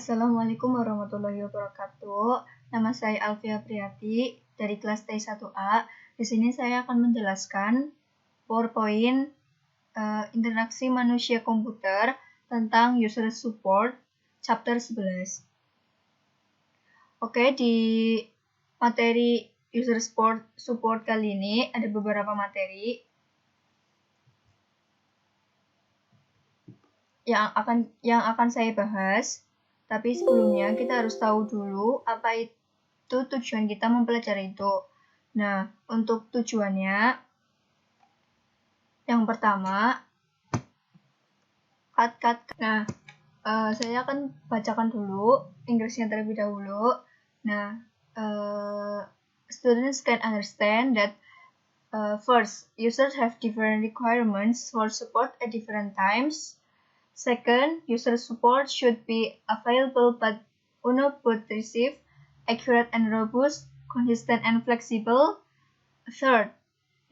Assalamualaikum warahmatullahi wabarakatuh. Nama saya Alfia Priyati dari kelas T1A. Di sini saya akan menjelaskan PowerPoint interaksi manusia komputer tentang user support chapter 11. Oke, di materi user support kali ini ada beberapa materi yang akan saya bahas. Tapi sebelumnya kita harus tahu dulu apa itu tujuan kita mempelajari itu. Nah, untuk tujuannya, yang pertama, Nah, saya akan bacakan dulu Inggrisnya terlebih dahulu. Nah, students can understand that first, users have different requirements for support at different times. Second, user support should be available but unobtrusive, accurate and robust, consistent and flexible. Third,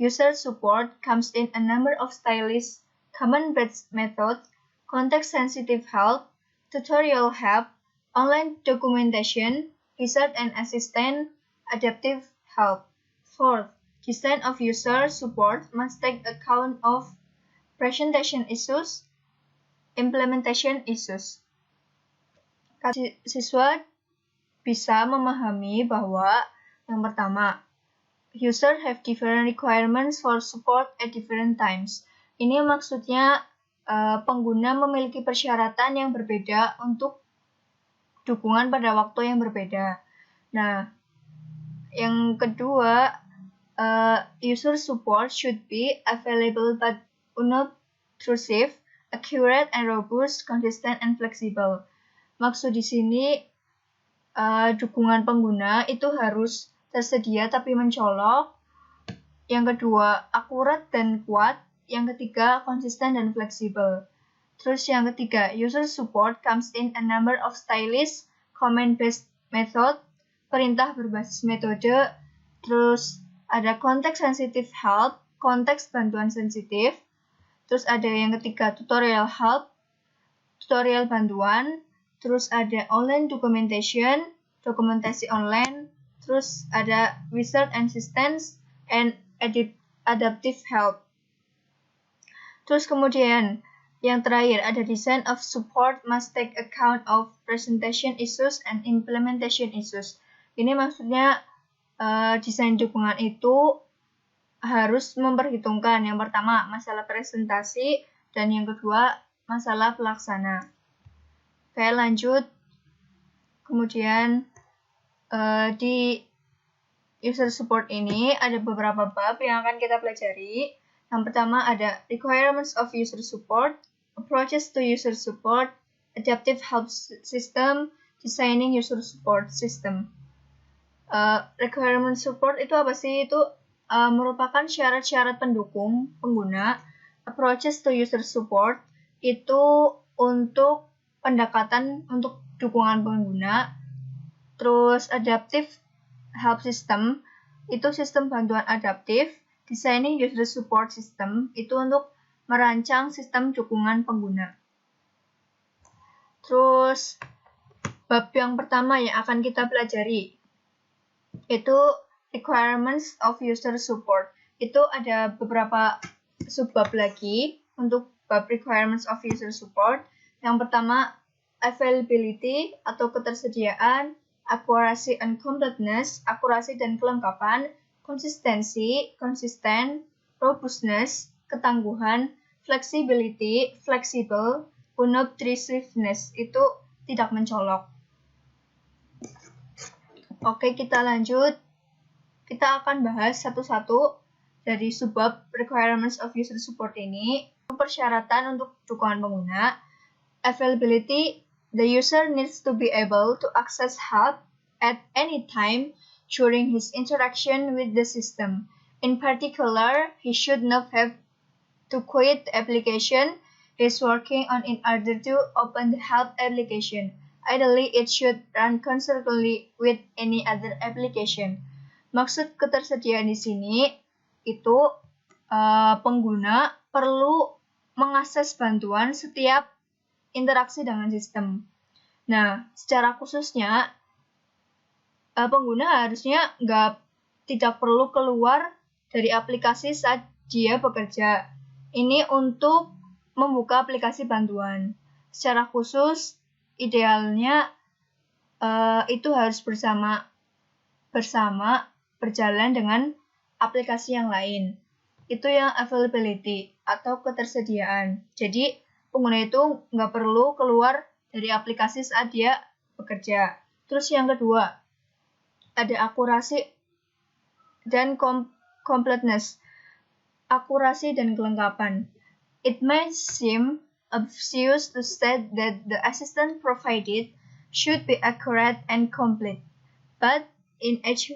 user support comes in a number of stylish, command-based methods, context-sensitive help, tutorial help, online documentation, research and assistant, adaptive help. Fourth, design of user support must take account of presentation issues, implementation issues. Siswa bisa memahami bahwa yang pertama, user have different requirements for support at different times. Ini maksudnya pengguna memiliki persyaratan yang berbeda untuk dukungan pada waktu yang berbeda. Nah, yang kedua, user support should be available but unobtrusive, accurate and robust, consistent and flexible. Maksud di sini dukungan pengguna itu harus tersedia tapi mencolok. Yang kedua, akurat dan kuat. Yang ketiga, konsisten dan fleksibel. Terus yang ketiga, user support comes in a number of stylish, command-based method, perintah berbasis metode. Terus ada context-sensitive help, konteks bantuan sensitif. Terus ada yang ketiga, tutorial help, tutorial bantuan. Terus ada online documentation, dokumentasi online. Terus ada research assistance and adaptive help. Terus kemudian yang terakhir ada design of support must take account of presentation issues and implementation issues. Ini maksudnya desain dukungan itu harus memperhitungkan yang pertama masalah presentasi dan yang kedua masalah pelaksana. Oke, lanjut. Kemudian di user support ini ada beberapa bab yang akan kita pelajari. Yang pertama ada requirements of user support, approaches to user support, adaptive help system, designing user support system. Requirement support itu apa sih? Itu merupakan syarat-syarat pendukung pengguna. Approaches to user support itu untuk pendekatan untuk dukungan pengguna. Terus adaptive help system itu sistem bantuan adaptif. Designing user support system itu untuk merancang sistem dukungan pengguna. Terus bab yang pertama yang akan kita pelajari itu requirements of user support. Itu ada beberapa subbab lagi untuk bab requirements of user support. Yang pertama, availability atau ketersediaan, accuracy and completeness, akurasi dan kelengkapan, konsistensi, konsisten, robustness, ketangguhan, flexibility, fleksibel, unobtrusiveness, itu tidak mencolok. Oke, kita lanjut. Kita akan bahas satu-satu dari subbab requirements of user support ini. Persyaratan untuk dukungan pengguna. Availability, the user needs to be able to access help at any time during his interaction with the system. In particular, he should not have to quit the application he's working on in order to open the help application. Ideally, it should run concurrently with any other application. Maksud ketersediaan di sini itu pengguna perlu mengakses bantuan setiap interaksi dengan sistem. Nah, secara khususnya, pengguna harusnya tidak perlu keluar dari aplikasi saat dia bekerja. Ini untuk membuka aplikasi bantuan. Secara khusus, idealnya itu harus bersama berjalan dengan aplikasi yang lain. Itu yang availability atau ketersediaan. Jadi, pengguna itu nggak perlu keluar dari aplikasi saat dia bekerja. Terus yang kedua, ada akurasi dan completeness. Akurasi dan kelengkapan. It may seem obvious to state that the assistance provided should be accurate and complete, but in age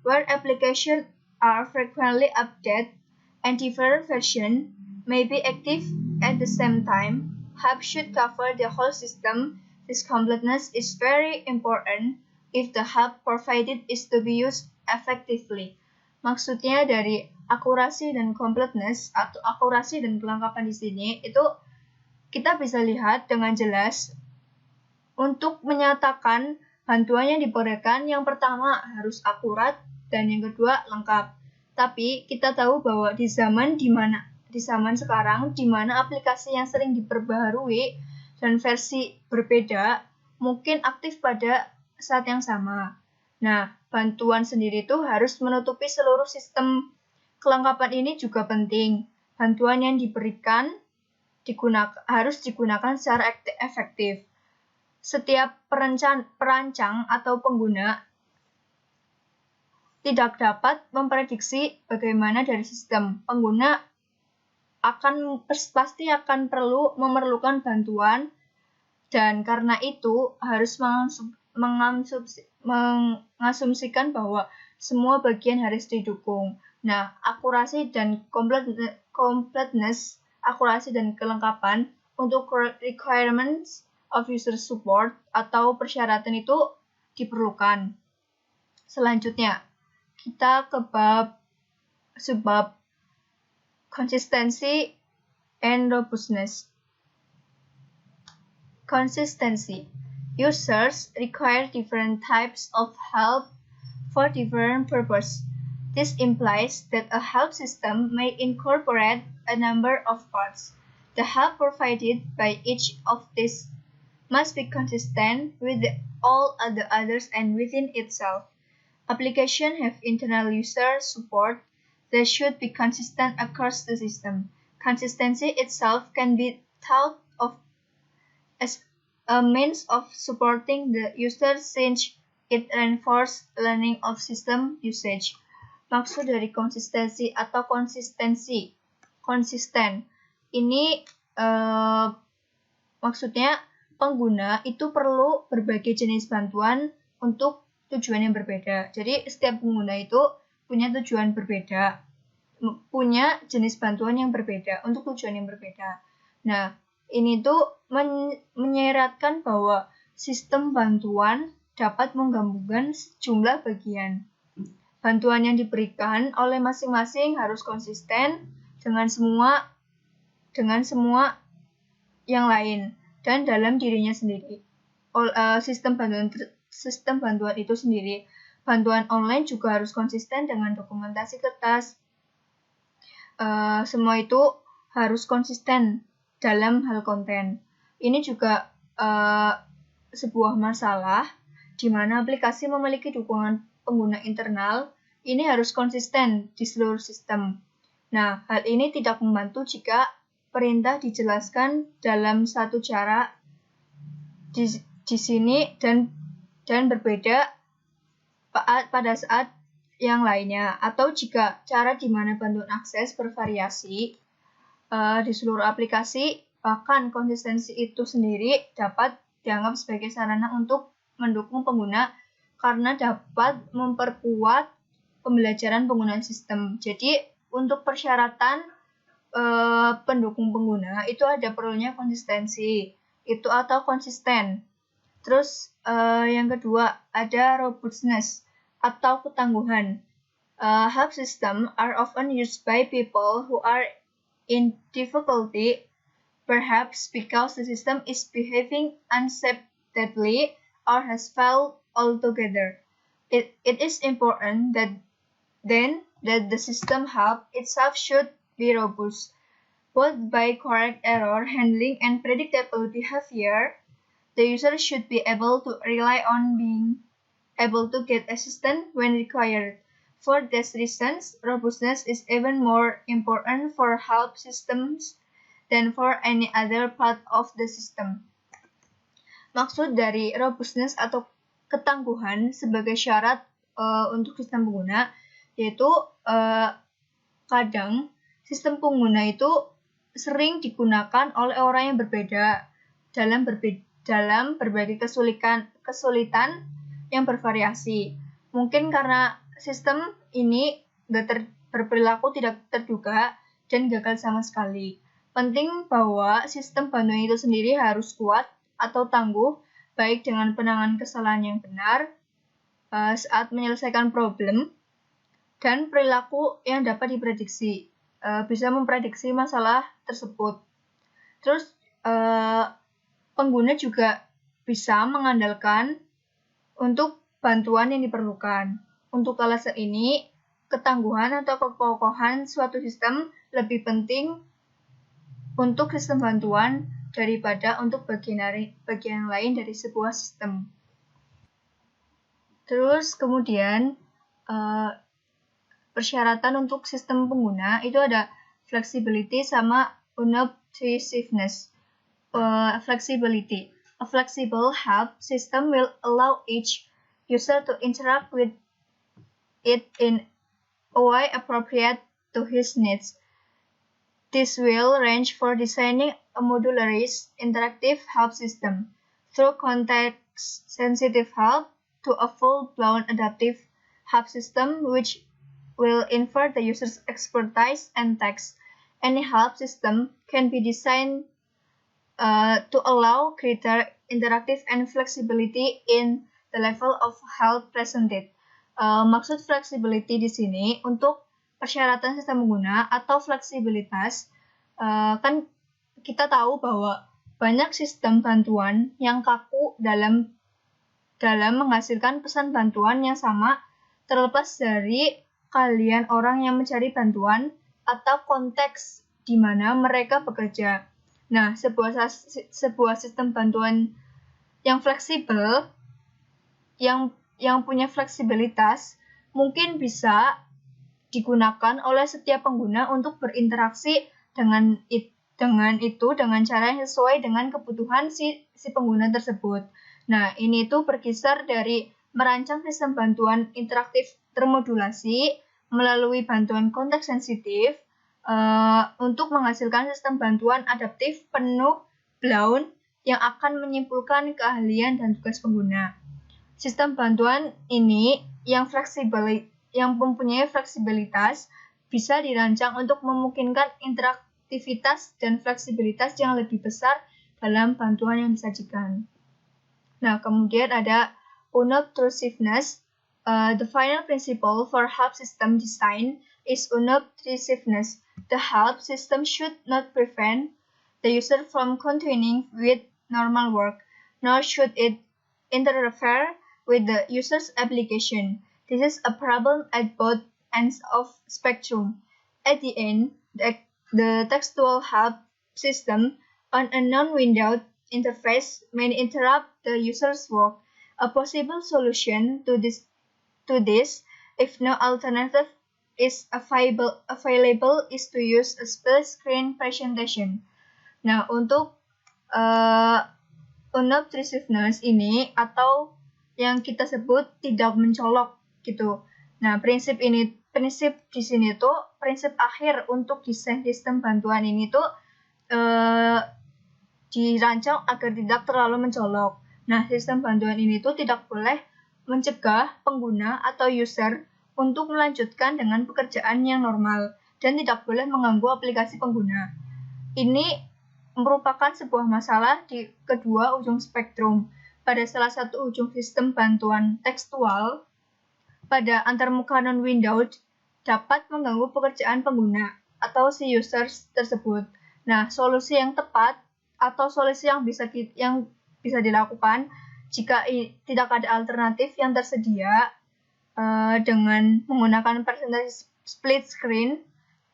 where applications are frequently updated and different versions may be active at the same time, help should cover the whole system. This completeness is very important if the help provided is to be used effectively. Maksudnya dari akurasi dan completeness atau akurasi dan kelengkapan di sini itu kita bisa lihat dengan jelas untuk menyatakan bantuan yang diberikan yang pertama harus akurat dan yang kedua lengkap. Tapi kita tahu bahwa di zaman sekarang di mana aplikasi yang sering diperbaharui dan versi berbeda mungkin aktif pada saat yang sama. Nah, bantuan sendiri itu harus menutupi seluruh sistem. Kelengkapan ini juga penting. Bantuan yang diberikan harus digunakan secara efektif. Setiap perancang atau pengguna tidak dapat memprediksi bagaimana dari sistem. Pengguna pasti akan memerlukan bantuan dan karena itu harus mengasumsikan bahwa semua bagian harus didukung. Nah, akurasi dan completeness, akurasi dan kelengkapan untuk requirements of user support atau persyaratan itu diperlukan. Selanjutnya, kita ke subbab consistency and robustness. Consistency. Users require different types of help for different purposes. This implies that a help system may incorporate a number of parts. The help provided by each of these must be consistent with all the others and within itself. Applications have internal user support that should be consistent across the system. Consistency itself can be thought of as a means of supporting the user since it reinforces learning of system usage. Maksud dari konsistensi atau konsisten. Ini maksudnya pengguna itu perlu berbagai jenis bantuan untuk tujuan yang berbeda. Jadi setiap pengguna itu punya tujuan berbeda, punya jenis bantuan yang berbeda untuk tujuan yang berbeda. Nah, ini tuh menyeratkan bahwa sistem bantuan dapat menggabungkan sejumlah bagian. Bantuan yang diberikan oleh masing-masing harus konsisten dengan semua yang lain dan dalam dirinya sendiri. Sistem bantuan itu sendiri. Bantuan online juga harus konsisten dengan dokumentasi kertas. Semua itu harus konsisten dalam hal konten. Ini juga sebuah masalah di mana aplikasi memiliki dukungan pengguna internal, ini harus konsisten di seluruh sistem. Nah, hal ini tidak membantu jika perintah dijelaskan dalam satu cara di sini dan berbeda pada saat yang lainnya, atau jika cara di mana bantuan akses bervariasi di seluruh aplikasi, bahkan konsistensi itu sendiri dapat dianggap sebagai sarana untuk mendukung pengguna karena dapat memperkuat pembelajaran penggunaan sistem. Jadi, untuk persyaratan pendukung pengguna itu ada perlunya konsistensi itu atau konsisten. Terus yang kedua ada robustness atau ketangguhan. Help system are often used by people who are in difficulty perhaps because the system is behaving unacceptably or has failed altogether. It is important that the system help itself should be robust, both by correct error handling and predictable behavior. The user should be able to rely on being able to get assistance when required. For these reasons, robustness is even more important for help systems than for any other part of the system. Maksud dari robustness atau ketangguhan sebagai syarat untuk sistem pengguna, yaitu kadang sistem pengguna itu sering digunakan oleh orang yang berbeda dalam berbagai kesulitan yang bervariasi. Mungkin karena sistem ini berperilaku tidak terduga dan gagal sama sekali. Penting bahwa sistem bantuan itu sendiri harus kuat atau tangguh, baik dengan penanganan kesalahan yang benar saat menyelesaikan problem, dan perilaku yang dapat diprediksi, bisa memprediksi masalah tersebut. Terus pengguna juga bisa mengandalkan untuk bantuan yang diperlukan. Untuk alasan ini, ketangguhan atau kekokohan suatu sistem lebih penting untuk sistem bantuan daripada untuk bagian lain dari sebuah sistem. Terus kemudian persyaratan untuk sistem pengguna itu ada flexibility sama unobtrusiveness. Flexibility. A flexible help system will allow each user to interact with it in a way appropriate to his needs. This will range for designing a modularized interactive help system, through context-sensitive help to a full-blown adaptive help system which will infer the user's expertise and text. Any help system can be designed to allow greater interactive and flexibility in the level of help presented. Maksud flexibility di sini untuk persyaratan sistem pengguna atau fleksibilitas, kan kita tahu bahwa banyak sistem bantuan yang kaku dalam menghasilkan pesan bantuan yang sama, terlepas dari keahlian orang yang mencari bantuan atau konteks di mana mereka bekerja. Nah, sebuah sistem bantuan yang fleksibel, yang punya fleksibilitas, mungkin bisa digunakan oleh setiap pengguna untuk berinteraksi dengan cara yang sesuai dengan kebutuhan si pengguna tersebut. Nah, ini tuh berkisar dari merancang sistem bantuan interaktif termodulasi melalui bantuan konteks sensitif untuk menghasilkan sistem bantuan adaptif penuh blown yang akan menyimpulkan keahlian dan tugas pengguna. Sistem bantuan ini yang mempunyai fleksibilitas bisa dirancang untuk memungkinkan interaktivitas dan fleksibilitas yang lebih besar dalam bantuan yang disajikan. Nah, kemudian ada unobtrusiveness. The final principle for help system design is unobtrusiveness. The help system should not prevent the user from continuing with normal work, nor should it interfere with the user's application. This is a problem at both ends of spectrum. At the end, the textual help system on a non-windowed interface may interrupt the user's work. A possible solution to this, if no alternative is available, is to use a split screen presentation. Nah, untuk unobtrusiveness ini atau yang kita sebut tidak mencolok gitu. Nah, prinsip di sini tuh prinsip akhir untuk desain sistem bantuan ini tuh dirancang agar tidak terlalu mencolok. Nah, sistem bantuan ini tuh tidak boleh mencegah pengguna atau user untuk melanjutkan dengan pekerjaan yang normal dan tidak boleh mengganggu aplikasi pengguna. Ini merupakan sebuah masalah di kedua ujung spektrum. Pada salah satu ujung sistem bantuan tekstual, pada antarmuka non-windowed dapat mengganggu pekerjaan pengguna atau si users tersebut. Nah, solusi yang tepat atau solusi yang bisa dilakukan jika tidak ada alternatif yang tersedia dengan menggunakan presentasi split screen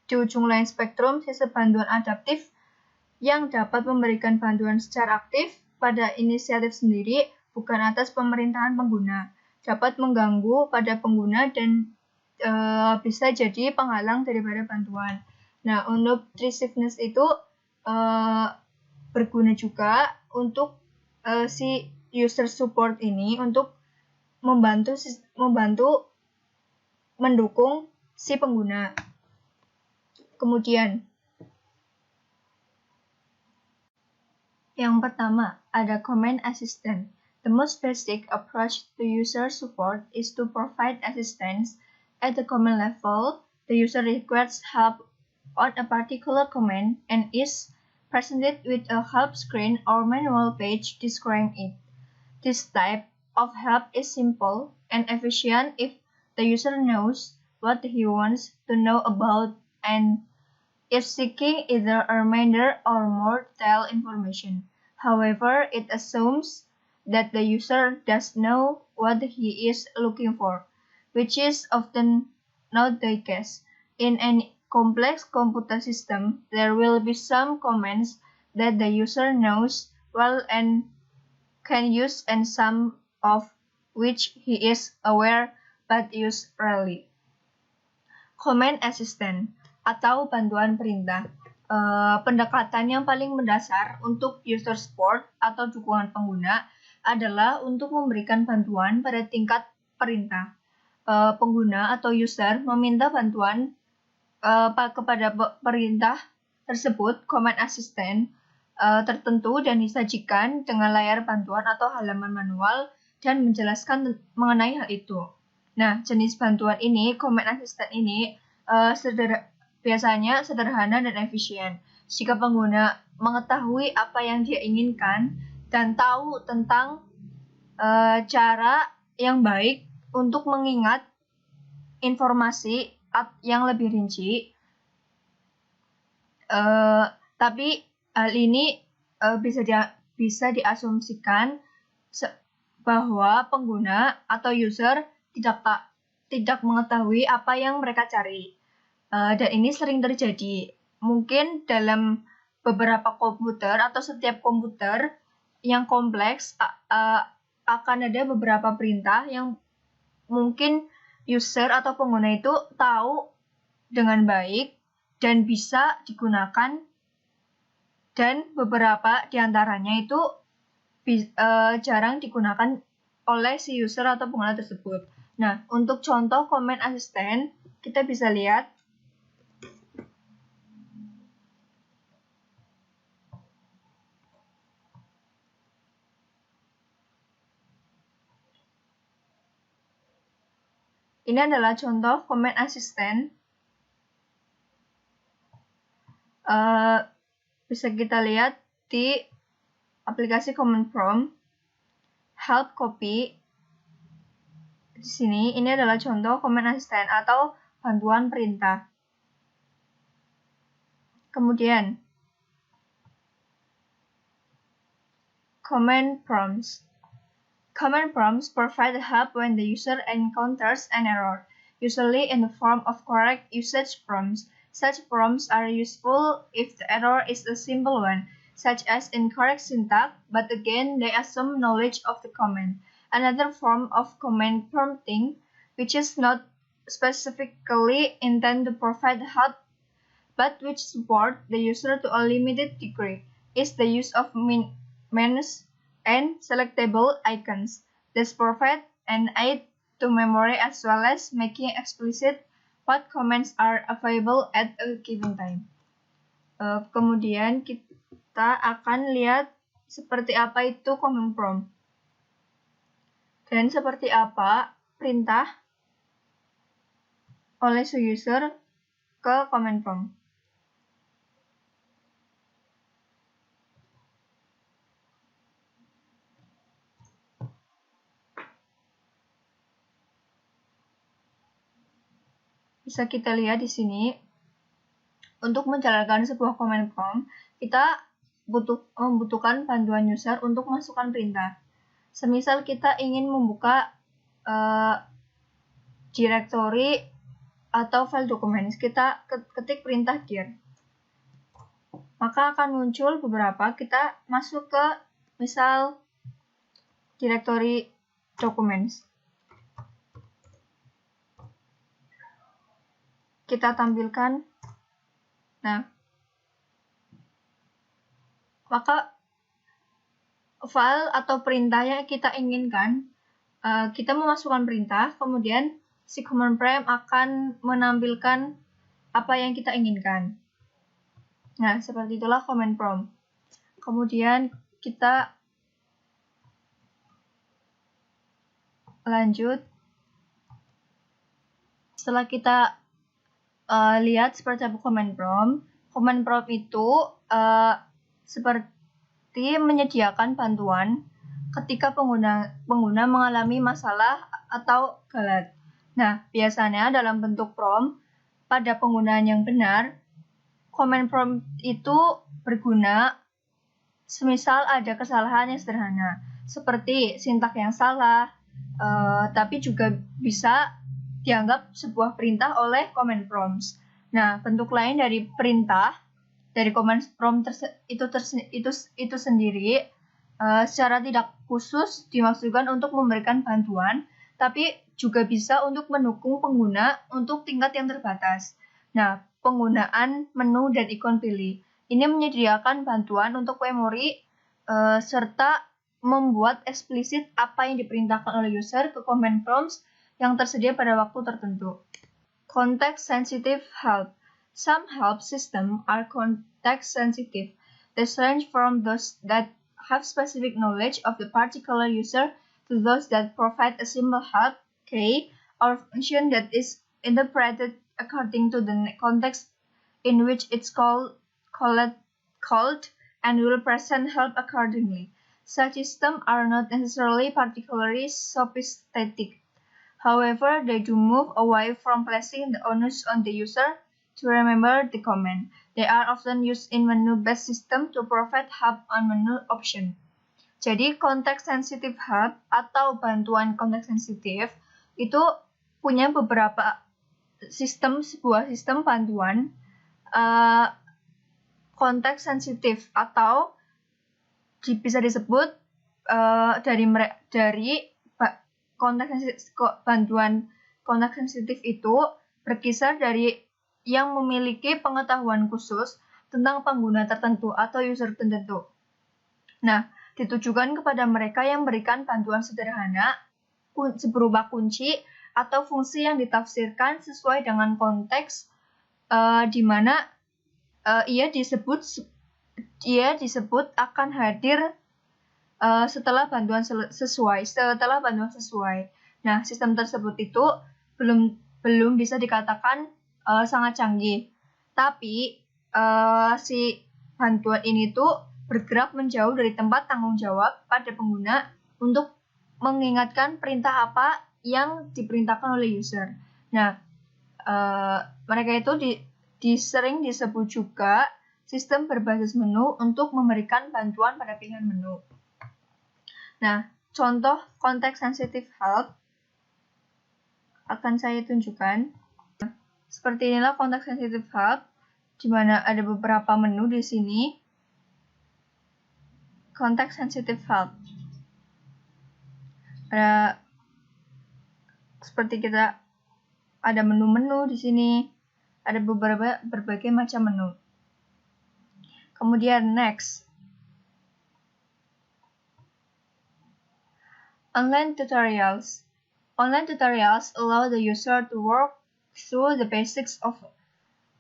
di ujung lain spektrum sistem bantuan adaptif yang dapat memberikan bantuan secara aktif pada inisiatif sendiri, bukan atas pemerintahan pengguna, dapat mengganggu pada pengguna dan bisa jadi penghalang daripada bantuan. Nah, untuk decisiveness itu berguna juga untuk si user support ini untuk membantu mendukung si pengguna. Kemudian yang pertama, ada Command Assistant. The most basic approach to user support is to provide assistance at the command level. The user requests help on a particular command and is presented with a help screen or manual page describing it. This type of help is simple and efficient if the user knows what he wants to know about and is seeking either a reminder or more detailed information. However, it assumes that the user does know what he is looking for, which is often not the case. In any complex computer system, there will be some commands that the user knows well and can use and some of which he is aware but use rarely. Command Assistant atau bantuan perintah. Pendekatan yang paling mendasar untuk user support atau dukungan pengguna adalah untuk memberikan bantuan pada tingkat perintah. Pengguna atau user meminta bantuan kepada perintah tersebut, command assistant tertentu dan disajikan dengan layar bantuan atau halaman manual dan menjelaskan mengenai hal itu. Nah, jenis bantuan ini, command assistant ini biasanya sederhana dan efisien. Jika pengguna mengetahui apa yang dia inginkan dan tahu tentang cara yang baik untuk mengingat informasi yang lebih rinci, tapi hal ini bisa diasumsikan bahwa pengguna atau user tidak mengetahui apa yang mereka cari. Dan ini sering terjadi. Mungkin dalam beberapa komputer atau setiap komputer yang kompleks akan ada beberapa perintah yang mungkin user atau pengguna itu tahu dengan baik dan bisa digunakan, dan beberapa diantaranya itu jarang digunakan oleh si user atau pengguna tersebut. Nah, untuk contoh command assistant, kita bisa lihat ini adalah contoh command assistant. Bisa kita lihat di aplikasi command prompt, help copy. Di sini, ini adalah contoh command assistant atau bantuan perintah. Kemudian, command prompts. Command prompts provide help when the user encounters an error, usually in the form of correct usage prompts. Such prompts are useful if the error is a simple one, such as incorrect syntax, but again they assume knowledge of the command. Another form of command prompting, which is not specifically intended to provide help, but which support the user to a limited degree, is the use of menus and selectable icons. This provide an aid to memory as well as making explicit what commands are available at a given time. Kemudian kita akan lihat seperti apa itu command prompt dan seperti apa perintah oleh si user ke command prompt. Bisa kita lihat di sini untuk menjalankan sebuah command prompt, kita membutuhkan bantuan user untuk masukkan perintah. Semisal kita ingin membuka directory atau file dokumen, kita ketik perintah dir. Maka akan muncul beberapa, kita masuk ke misal directory documents. Kita tampilkan. Nah, maka file atau perintah yang kita inginkan, kita memasukkan perintah, kemudian si command prompt akan menampilkan apa yang kita inginkan. Nah, seperti itulah command prompt. Kemudian kita lanjut. Setelah kita lihat seperti apa command prompt itu seperti menyediakan bantuan ketika pengguna mengalami masalah atau galat. Nah, biasanya dalam bentuk prompt pada penggunaan yang benar, command prompt itu berguna semisal ada kesalahan yang sederhana, seperti sintak yang salah, tapi juga bisa dianggap sebuah perintah oleh command prompts. Nah, bentuk lain dari perintah dari command prompt itu sendiri secara tidak khusus dimaksudkan untuk memberikan bantuan, tapi juga bisa untuk mendukung pengguna untuk tingkat yang terbatas. Nah, penggunaan menu dan ikon pilih. Ini menyediakan bantuan untuk memori serta membuat eksplisit apa yang diperintahkan oleh user ke command prompts yang tersedia pada waktu tertentu. Context sensitive help. Some help systems are context sensitive. They range from those that have specific knowledge of the particular user to those that provide a simple help key or function that is interpreted according to the context in which it's called and will present help accordingly. Such systems are not necessarily particularly sophisticated. However, they do move away from placing the onus on the user to remember the command. They are often used in menu-based system to provide help on menu option. Jadi, context sensitive help atau bantuan konteks sensitif itu punya beberapa sebuah sistem bantuan konteks sensitif atau bisa disebut dari bantuan konteks sensitif itu berkisar dari yang memiliki pengetahuan khusus tentang pengguna tertentu atau user tertentu. Nah, ditujukan kepada mereka yang memberikan bantuan sederhana berupa kunci atau fungsi yang ditafsirkan sesuai dengan konteks di mana ia disebut akan hadir setelah bantuan sesuai. Nah, sistem tersebut itu belum bisa dikatakan sangat canggih. Tapi si bantuan ini tuh bergerak menjauh dari tempat tanggung jawab pada pengguna untuk mengingatkan perintah apa yang diperintahkan oleh user. Nah, mereka itu sering disebut juga sistem berbasis menu untuk memberikan bantuan pada pilihan menu. Nah, contoh context sensitive help akan saya tunjukkan. Seperti inilah context sensitive help, di mana ada beberapa menu di sini. Context sensitive help. Seperti kita ada menu-menu di sini, ada berbagai macam menu. Kemudian next. Online tutorials. Online tutorials allow the user to work through the basics of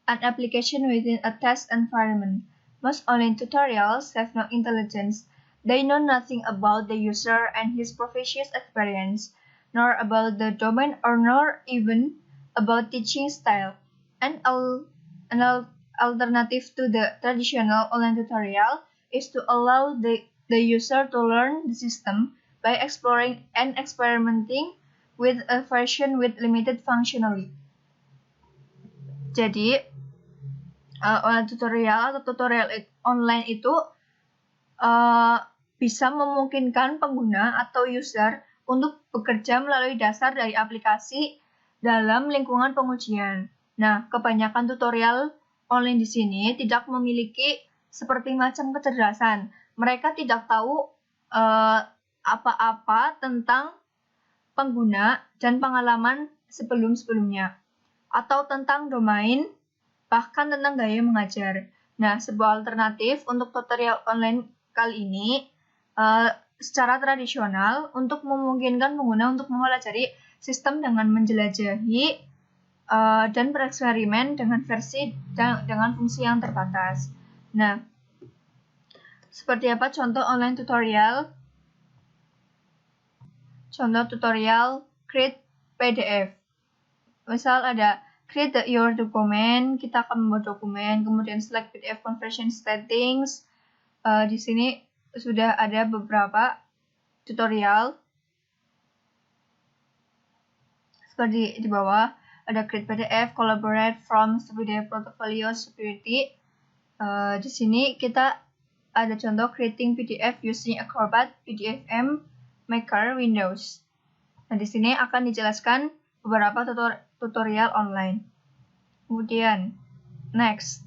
an application within a test environment. Most online tutorials have no intelligence. They know nothing about the user and his previous experience, nor about the domain or nor even about teaching style. An alternative to the traditional online tutorial is to allow the user to learn the system by exploring and experimenting with a version with limited functionality. Jadi, online tutorial atau tutorial online itu bisa memungkinkan pengguna atau user untuk bekerja melalui dasar dari aplikasi dalam lingkungan pengujian. Nah, kebanyakan tutorial online di sini tidak memiliki seperti macam kecerdasan. Mereka tidak tahu apa-apa tentang pengguna dan pengalaman sebelum-sebelumnya, atau tentang domain, bahkan tentang gaya mengajar. Nah, sebuah alternatif untuk tutorial online kali ini secara tradisional untuk memungkinkan pengguna untuk mempelajari sistem dengan menjelajahi dan bereksperimen dengan versi dengan fungsi yang terbatas. Nah, seperti apa contoh online tutorial? Contoh tutorial create PDF. Misal ada create your document, kita akan membuat dokumen, kemudian select PDF conversion settings. Di sini sudah ada beberapa tutorial. Seperti di bawah ada create PDF, collaborate from PDF portfolio security. Di sini kita ada contoh creating PDF using Acrobat, PDFM, Maker, Windows. Nah, di sini akan dijelaskan beberapa tutorial online. Kemudian, next.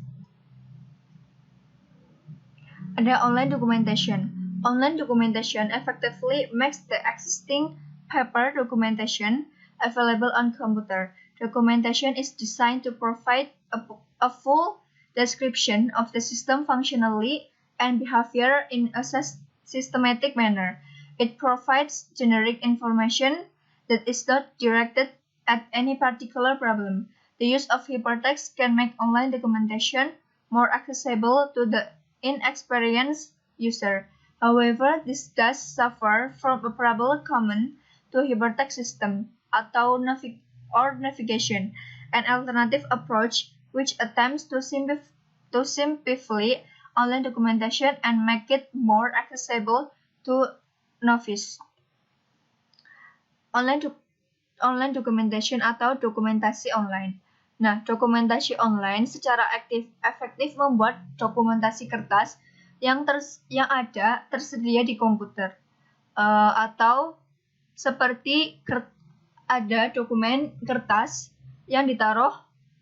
Ada online documentation. Online documentation effectively makes the existing paper documentation available on computer. Documentation is designed to provide a full description of the system functionally and behavior in a systematic manner. It provides generic information that is not directed at any particular problem. The use of hypertext can make online documentation more accessible to the inexperienced user. However, this does suffer from a problem common to hypertext system atau navigation, an alternative approach which attempts to simplify online documentation and make it more accessible to novice. Online documentation atau dokumentasi online. Nah, dokumentasi online secara efektif membuat dokumentasi kertas yang ada tersedia di komputer, atau seperti ada dokumen kertas yang ditaruh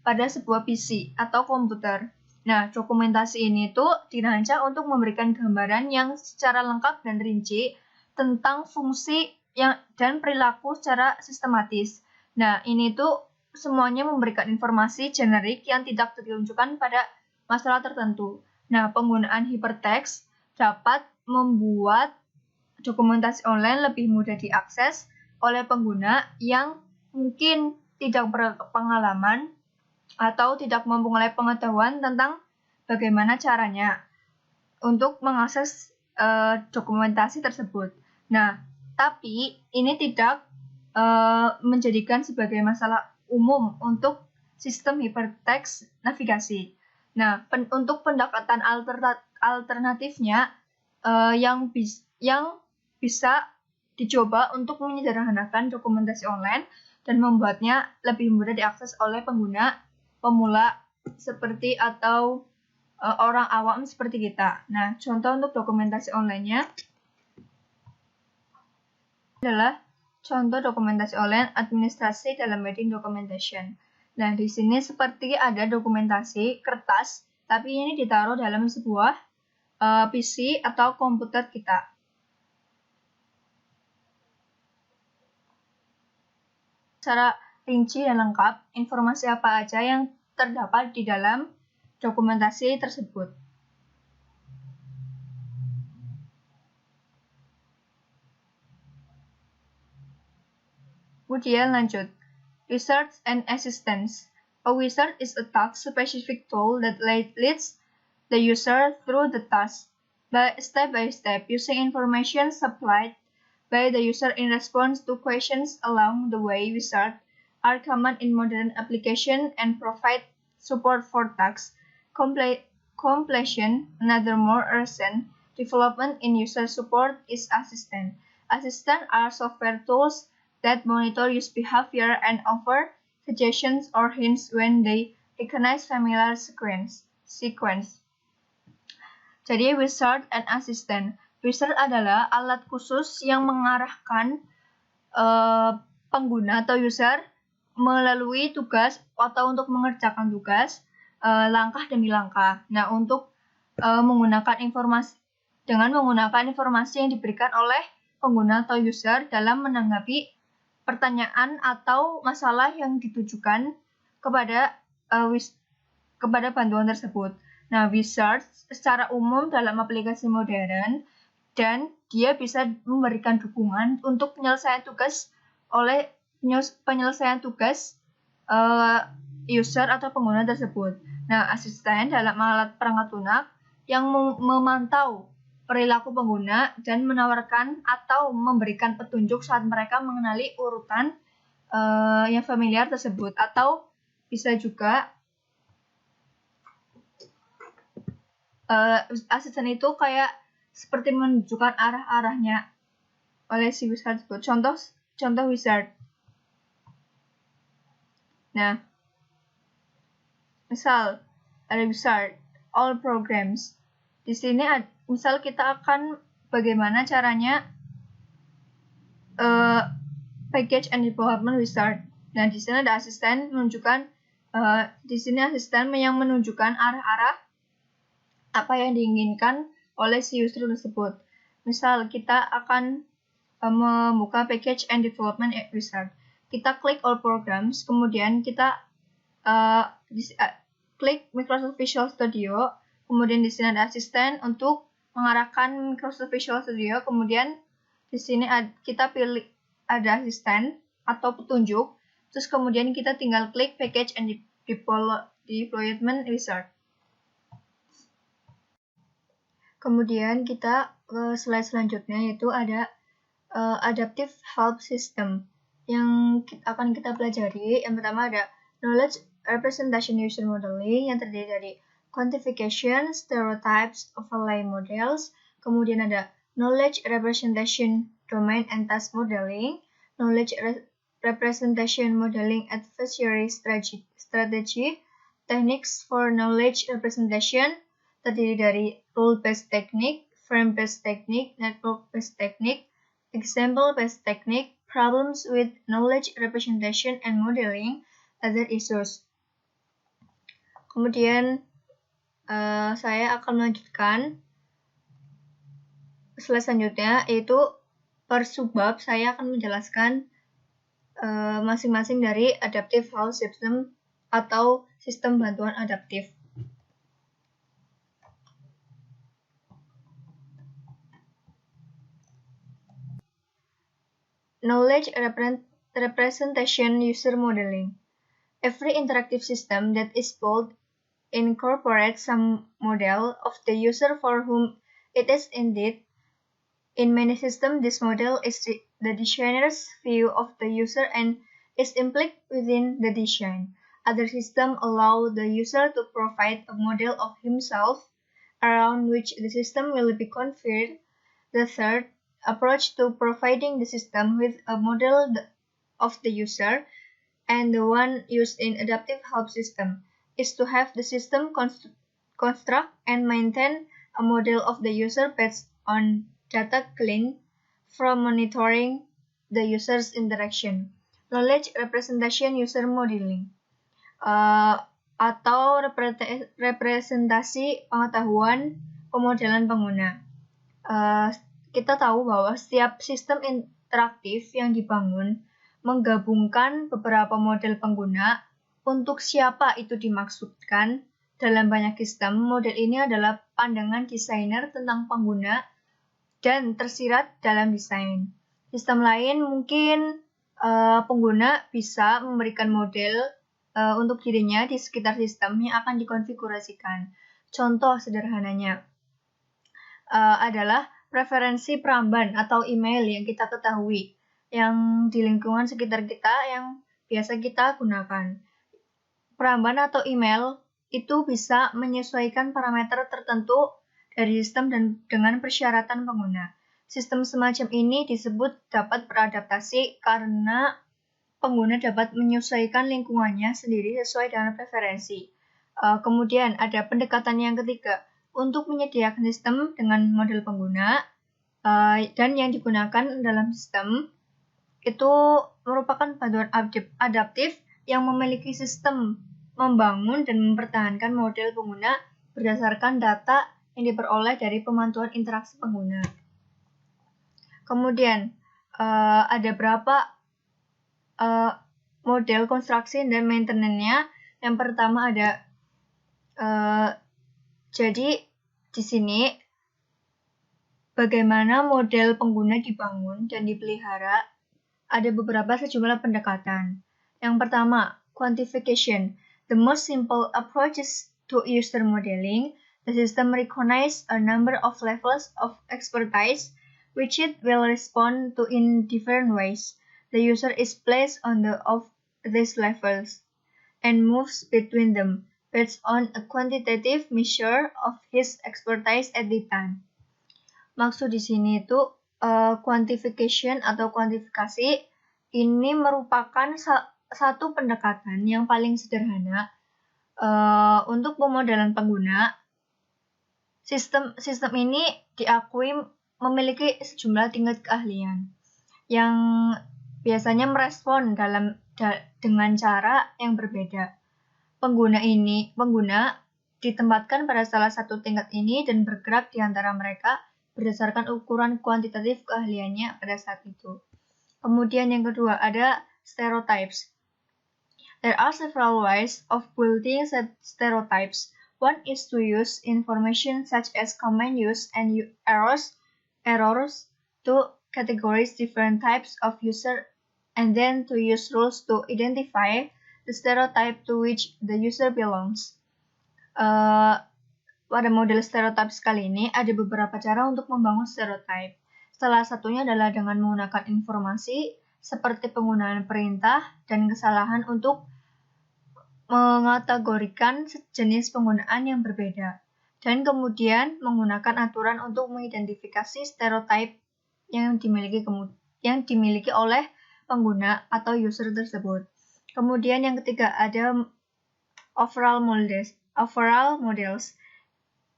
pada sebuah PC atau komputer. Nah, dokumentasi ini tuh dirancang untuk memberikan gambaran yang secara lengkap dan rinci tentang fungsi dan perilaku secara sistematis. Nah, ini tuh semuanya memberikan informasi generik yang tidak ditunjukkan pada masalah tertentu. Nah, penggunaan hypertext dapat membuat dokumentasi online lebih mudah diakses oleh pengguna yang mungkin tidak berpengalaman atau tidak mempunyai pengetahuan tentang bagaimana caranya untuk mengakses dokumentasi tersebut. Nah, tapi ini tidak menjadikan sebagai masalah umum untuk sistem hypertext navigasi. Nah, untuk pendekatan alternatifnya yang bisa dicoba untuk menyederhanakan dokumentasi online dan membuatnya lebih mudah diakses oleh pengguna pemula seperti atau orang awam seperti kita. Nah, contoh untuk dokumentasi online-nya adalah contoh dokumentasi online administrasi dalam wedding documentation. Nah, di sini seperti ada dokumentasi kertas, tapi ini ditaruh dalam sebuah PC atau komputer kita. Secara rinci dan lengkap, informasi apa aja yang terdapat di dalam dokumentasi tersebut. Kemudian lanjut, research and assistance. A wizard is a task-specific tool that leads the user through the task step by step using information supplied by the user in response to questions along the way. Wizards are common in modern applications and provide support for task completion. Another more recent development in user support is assistant. Assistants are software tools that monitor user behavior and offer suggestions or hints when they recognize familiar screens. sequence. Jadi wizard and assistant. Wizard adalah alat khusus yang mengarahkan pengguna atau user melalui tugas atau untuk mengerjakan tugas langkah demi langkah. Nah, untuk menggunakan informasi yang diberikan oleh pengguna atau user dalam menanggapi pertanyaan atau masalah yang ditujukan kepada bantuan tersebut. Nah, wizard secara umum dalam aplikasi modern dan dia bisa memberikan dukungan untuk penyelesaian tugas user atau pengguna tersebut. Nah, asisten dalam alat perangkat lunak yang memantau perilaku pengguna dan menawarkan atau memberikan petunjuk saat mereka mengenali urutan yang familiar tersebut, atau bisa juga asisten itu kayak seperti menunjukkan arah-arahnya oleh si wizard tersebut. Contoh wizard. Nah, misal ada wizard all programs. Di sini misal kita akan bagaimana caranya package and development wizard. Nah, di sini ada asisten menunjukkan yang menunjukkan arah-arah apa yang diinginkan oleh si user tersebut. Misal kita akan membuka package and development wizard. Kita klik all programs, kemudian kita klik Microsoft Visual Studio, kemudian di sini ada asisten untuk mengarahkan Microsoft Visual Studio, kemudian di sini kita pilih ada asisten atau petunjuk, terus kemudian kita tinggal klik package and deployment wizard. Kemudian kita ke slide selanjutnya, yaitu ada adaptive help system yang akan kita pelajari. Yang pertama ada knowledge representation user modeling yang terdiri dari quantification, stereotypes, overlay models. Kemudian ada knowledge representation domain and task modeling, knowledge representation modeling adversary strategy, techniques for knowledge representation terdiri dari rule-based technique, frame-based technique, network-based technique, example-based technique, problems with knowledge representation and modeling, other issues. Kemudian saya akan melanjutkan slide selanjutnya, yaitu per subbab saya akan menjelaskan masing-masing dari adaptive help system atau sistem bantuan adaptif. Knowledge representation user modeling. Every interactive system that is built incorporates some model of the user for whom it is intended. In many systems, this model is the designer's view of the user and is implied within the design. Other systems allow the user to provide a model of himself around which the system will be configured. The third approach to providing the system with a model of the user, and the one used in adaptive help system, is to have the system construct and maintain a model of the user based on data gleaned from monitoring the user's interaction. Knowledge representation user modeling atau representasi pengetahuan pemodelan pengguna. Kita tahu bahwa setiap sistem interaktif yang dibangun menggabungkan beberapa model pengguna. Untuk siapa itu dimaksudkan? Dalam banyak sistem, model ini adalah pandangan desainer tentang pengguna dan tersirat dalam desain. Sistem lain mungkin pengguna bisa memberikan model untuk dirinya di sekitar sistem yang akan dikonfigurasikan. Contoh sederhananya adalah preferensi peramban atau email yang kita ketahui, yang di lingkungan sekitar kita yang biasa kita gunakan. Peramban atau email itu bisa menyesuaikan parameter tertentu dari sistem dan dengan persyaratan pengguna. Sistem semacam ini disebut dapat beradaptasi karena pengguna dapat menyesuaikan lingkungannya sendiri sesuai dengan preferensi. Kemudian ada pendekatan yang ketiga, untuk menyediakan sistem dengan model pengguna dan yang digunakan dalam sistem itu merupakan bantuan adaptif yang memiliki sistem membangun dan mempertahankan model pengguna berdasarkan data yang diperoleh dari pemantauan interaksi pengguna. Kemudian ada berapa model konstruksi dan maintenance-nya. Yang pertama ada jadi di sini bagaimana model pengguna dibangun dan dipelihara, ada beberapa sejumlah pendekatan. Yang pertama, quantification. The most simple approaches to user modeling. The system recognizes a number of levels of expertise which it will respond to in different ways. The user is placed on the of these levels and moves between them based on a quantitative measure of his expertise at the time. Maksud di sini itu quantification atau kuantifikasi ini merupakan satu pendekatan yang paling sederhana untuk pemodelan pengguna. Sistem ini diakui memiliki sejumlah tingkat keahlian yang biasanya merespon dengan cara yang berbeda. Pengguna ditempatkan pada salah satu tingkat ini dan bergerak di antara mereka berdasarkan ukuran kuantitatif keahliannya pada saat itu. Kemudian yang kedua ada stereotypes. There are several ways of building stereotypes. One is to use information such as command use and errors to categorize different types of user and then to use rules to identify the stereotype to which the user belongs. Pada model stereotype kali ini ada beberapa cara untuk membangun stereotype. Salah satunya adalah dengan menggunakan informasi seperti penggunaan perintah dan kesalahan untuk mengategorikan jenis penggunaan yang berbeda. Dan kemudian menggunakan aturan untuk mengidentifikasi stereotype yang dimiliki oleh pengguna atau user tersebut. Kemudian yang ketiga ada overall models.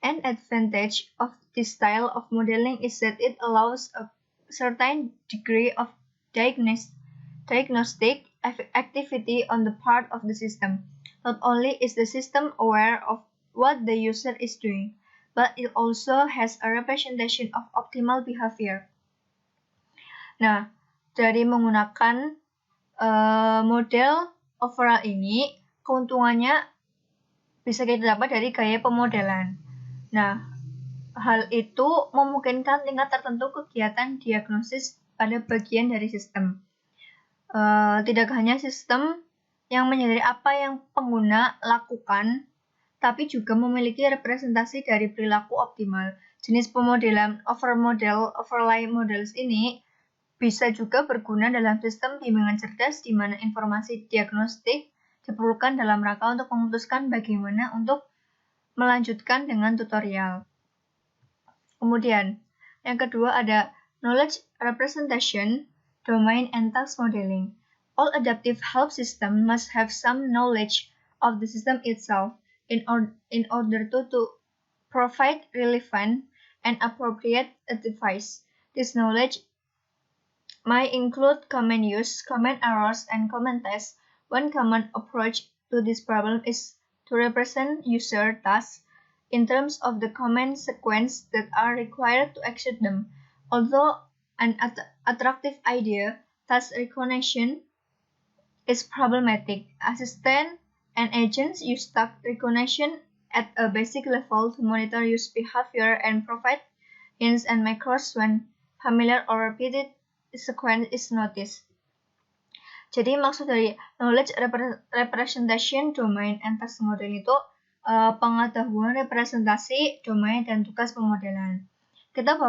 An advantage of this style of modeling is that it allows a certain degree of diagnostic activity on the part of the system. Not only is the system aware of what the user is doing, but it also has a representation of optimal behavior. Nah, dari menggunakan model overall ini, keuntungannya bisa kita dapat dari gaya pemodelan. Nah, hal itu memungkinkan tingkat tertentu kegiatan diagnosis pada bagian dari sistem. Tidak hanya sistem yang menyadari apa yang pengguna lakukan, tapi juga memiliki representasi dari perilaku optimal. Jenis pemodelan overlay models ini bisa juga berguna dalam sistem bimbingan cerdas di mana informasi diagnostik diperlukan dalam rangka untuk memutuskan bagaimana untuk melanjutkan dengan tutorial. Kemudian, yang kedua ada knowledge representation, domain and task modeling. All adaptive help systems must have some knowledge of the system itself in order to provide relevant and appropriate advice. This knowledge might include command use, command errors, and command tests. One common approach to this problem is to represent user tasks in terms of the command sequence that are required to execute them. Although an attractive idea, task recognition is problematic. Assistant and agents use task recognition at a basic level to monitor user behavior and provide hints and macros when familiar or repeated sequence is noticed. Jadi maksud dari knowledge representation, domain, and task modeling itu pengetahuan representasi, domain, dan tugas pemodelan. Kita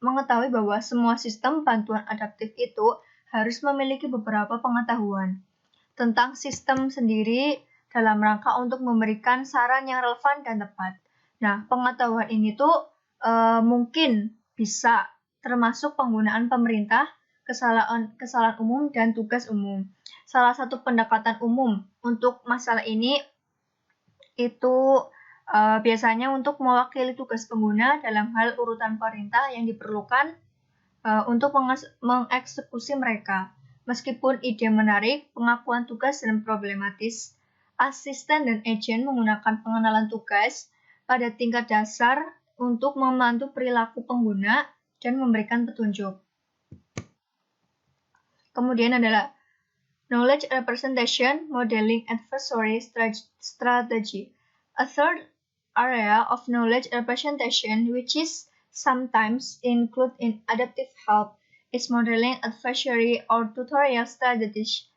mengetahui bahwa semua sistem bantuan adaptif itu harus memiliki beberapa pengetahuan tentang sistem sendiri dalam rangka untuk memberikan saran yang relevan dan tepat. Nah, pengetahuan ini tuh mungkin bisa termasuk penggunaan pemerintah, kesalahan umum, dan tugas umum. Salah satu pendekatan umum untuk masalah ini itu biasanya untuk mewakili tugas pengguna dalam hal urutan perintah yang diperlukan untuk mengeksekusi mereka. Meskipun ide menarik, pengakuan tugas dan problematis, asisten dan agen menggunakan pengenalan tugas pada tingkat dasar untuk membantu perilaku pengguna dan memberikan petunjuk. Kemudian adalah knowledge representation, modeling adversary strategy. A third area of knowledge representation, which is sometimes included in adaptive help, is modeling adversary or tutorial strategies.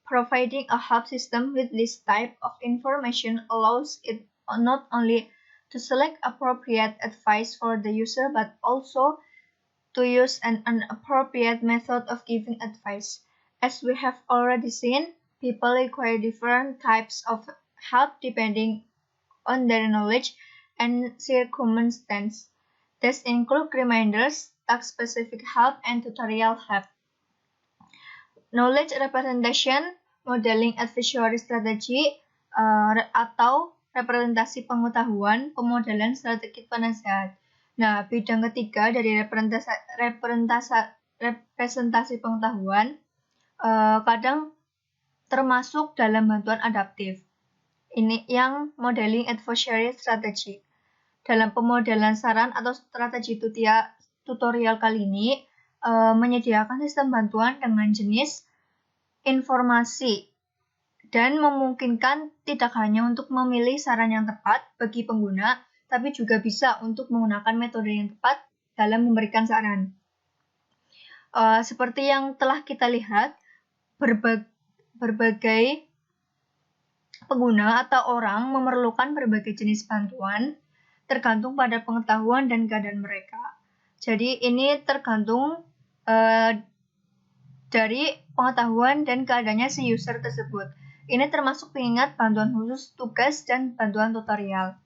Providing a help system with this type of information allows it not only to select appropriate advice for the user, but also to use an appropriate method of giving advice. As we have already seen, people require different types of help depending on their knowledge and circumstance. These include reminders, task-specific help, and tutorial help. Knowledge representation, modeling advisory strategy, atau representasi pengetahuan, pemodelan strategi penasehat. Nah, bidang ketiga dari representasi pengetahuan kadang termasuk dalam bantuan adaptif. Ini yang modeling advisory strategy. Dalam pemodelan saran atau strategi tutorial kali ini menyediakan sistem bantuan dengan jenis informasi dan memungkinkan tidak hanya untuk memilih saran yang tepat bagi pengguna, tapi juga bisa untuk menggunakan metode yang tepat dalam memberikan saran. Seperti yang telah kita lihat, berbagai pengguna atau orang memerlukan berbagai jenis bantuan tergantung pada pengetahuan dan keadaan mereka. Jadi ini tergantung dari pengetahuan dan keadaannya si user tersebut. Ini termasuk pengingat bantuan khusus tugas dan bantuan tutorial.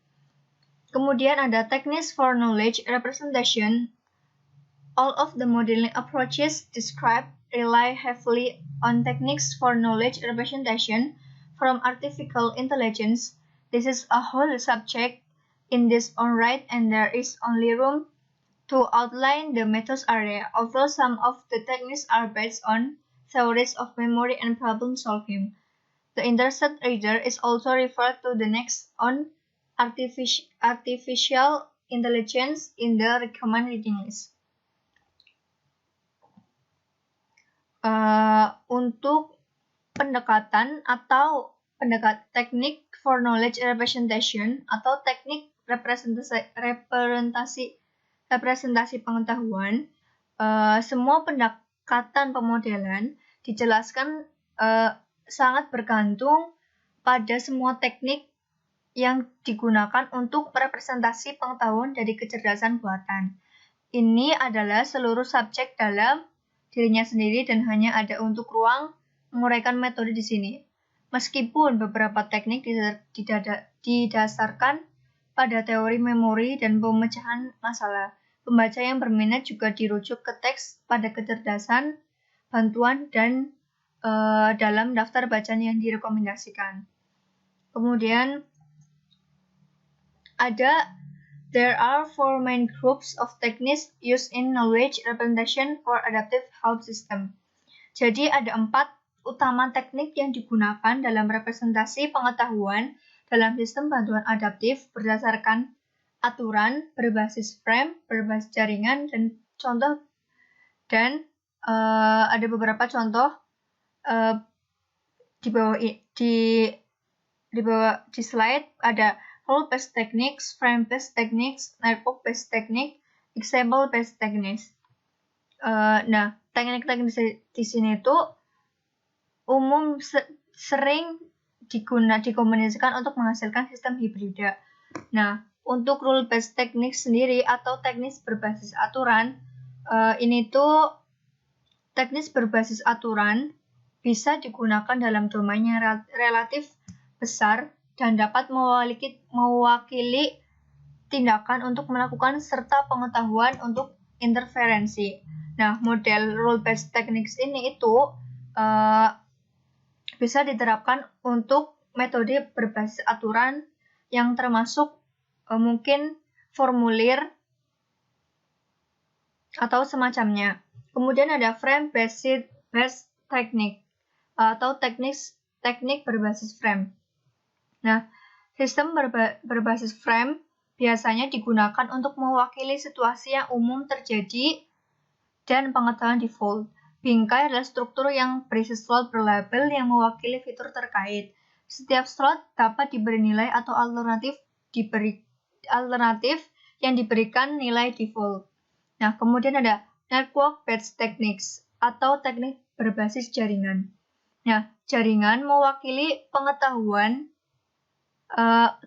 Kemudian ada techniques for knowledge representation. All of the modeling approaches described rely heavily on techniques for knowledge representation from artificial intelligence. This is a whole subject in its own right, and there is only room to outline the methods area, although some of the techniques are based on theories of memory and problem solving. The interested reader is also referred to the next on artificial intelligence in the recommended reading list. Untuk pendekatan atau teknik for knowledge representation atau teknik representasi pengetahuan, semua pendekatan pemodelan dijelaskan sangat bergantung pada semua teknik yang digunakan untuk representasi pengetahuan dari kecerdasan buatan. Ini adalah seluruh subjek dalam dirinya sendiri dan hanya ada untuk ruang menguraikan metode di sini. Meskipun beberapa teknik didasarkan pada teori memori dan pemecahan masalah, pembaca yang berminat juga dirujuk ke teks pada kecerdasan, bantuan, dan dalam daftar bacaan yang direkomendasikan. Kemudian there are 4 main groups of techniques used in knowledge representation for adaptive help system. Jadi ada 4 utama teknik yang digunakan dalam representasi pengetahuan dalam sistem bantuan adaptif berdasarkan aturan berbasis frame, berbasis jaringan, dan contoh. Dan ada beberapa contoh di bawah di slide ada rule-based techniques, frame-based techniques, network-based technique, example-based techniques. Nah, teknik-teknik di sini itu umum sering dikomunikasikan untuk menghasilkan sistem hibrida. Nah, untuk rule-based techniques sendiri atau teknik berbasis aturan, ini tuh teknik berbasis aturan bisa digunakan dalam domain yang relatif besar dan dapat mewakili tindakan untuk melakukan serta pengetahuan untuk interferensi. Nah, model rule-based techniques ini itu bisa diterapkan untuk metode berbasis aturan yang termasuk mungkin formulir atau semacamnya. Kemudian ada frame-based technique atau teknik berbasis frame. Nah, sistem berbasis frame biasanya digunakan untuk mewakili situasi yang umum terjadi dan pengetahuan default. Bingkai adalah struktur yang berisi slot berlabel yang mewakili fitur terkait. Setiap slot dapat diberi nilai atau alternatif yang diberikan nilai default. Nah, kemudian ada network-based techniques atau teknik berbasis jaringan. Nah, jaringan mewakili pengetahuan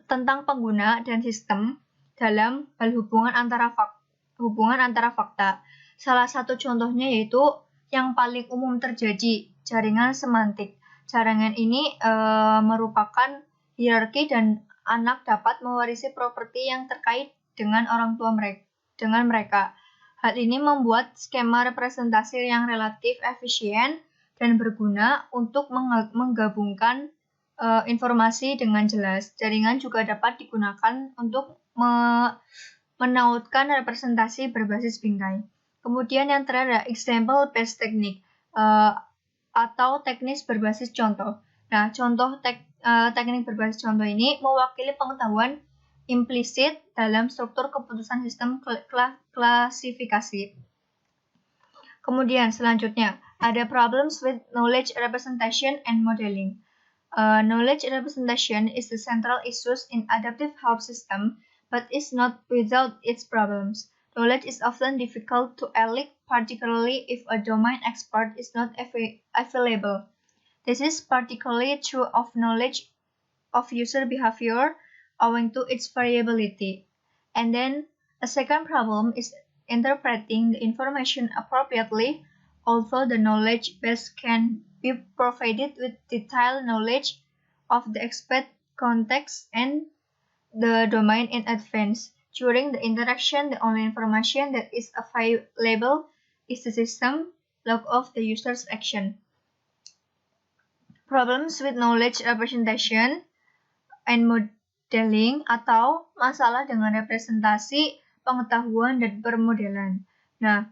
tentang pengguna dan sistem dalam hal hubungan antara fakta. Salah satu contohnya yaitu yang paling umum terjadi, jaringan semantik. Jaringan ini merupakan hierarki dan anak dapat mewarisi properti yang terkait dengan orang tua mereka. Hal ini membuat skema representasi yang relatif efisien dan berguna untuk menggabungkan informasi dengan jelas. Jaringan juga dapat digunakan untuk menautkan representasi berbasis bingkai. Kemudian yang terakhir example-based technique atau teknis berbasis contoh. Nah, contoh teknik berbasis contoh ini mewakili pengetahuan implisit dalam struktur keputusan sistem klasifikasi. Kemudian selanjutnya ada problems with knowledge representation and modeling. Knowledge representation is the central issue in adaptive help system, but is not without its problems. Knowledge is often difficult to elect, particularly if a domain expert is not available. This is particularly true of knowledge of user behavior owing to its variability. And then a second problem is interpreting the information appropriately, although the knowledge base can be provided with detailed knowledge of the expert context and the domain in advance. During the interaction, the only information that is available is the system log of the user's action. Problems with knowledge representation and modeling atau masalah dengan representasi, pengetahuan, dan permodelan. Nah,